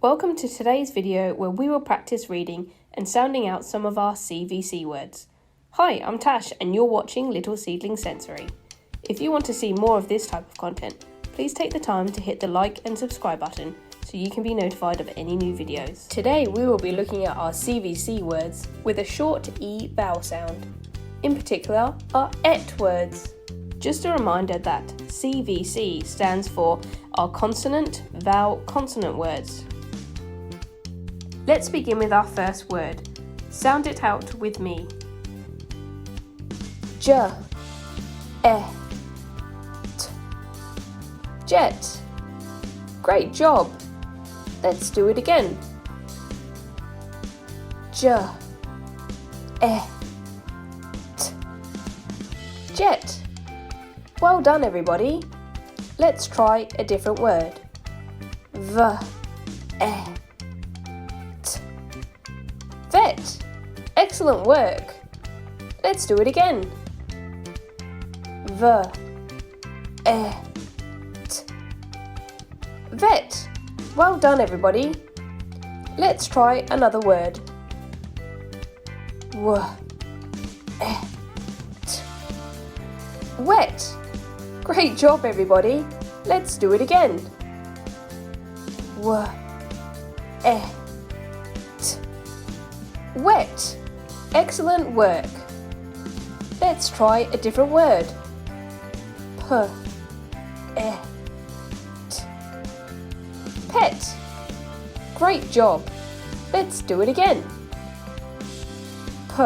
Welcome to today's video where we will practice reading and sounding out some of our CVC words. Hi, I'm Tash and you're watching Little Seedlings Sensory. If you want to see more of this type of content, please take the time to hit the like and subscribe button so you can be notified of any new videos. Today we will be looking at our CVC words with a short E vowel sound. In particular, our ET words. Just a reminder that CVC stands for our Consonant Vowel Consonant words. Let's begin with our first word. Sound it out with me. J, E, T. Jet. Great job. Let's do it again. J, E, T. Jet. Well done, everybody. Let's try a different word. V, E, T. Vet. Excellent work. Let's do it again. V, E, T. Vet. Well done, everybody. Let's try another word. W, E, T. Wet. Great job, everybody. Let's do it again. W, E, T. Wet. Excellent work. Let's try a different word. P, E, T. Pet. Great job. Let's do it again. P,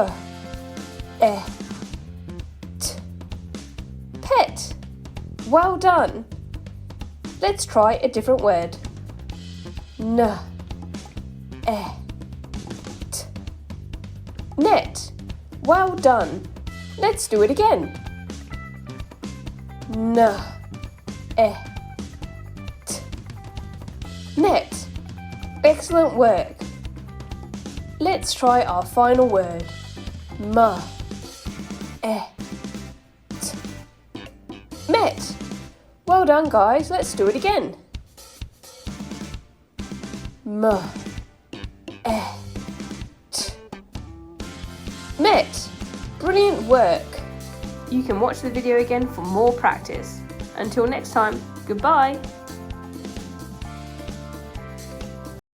E, T. Pet. Well done. Let's try a different word. N, E, T. Net. Well done. Let's do it again. N, E, T. Net. Excellent work. Let's try our final word. M, E, T. Met. Well done, guys. Let's do it again. M, E, T. Met. Brilliant work. You can watch the video again for more practice. Until next time, goodbye.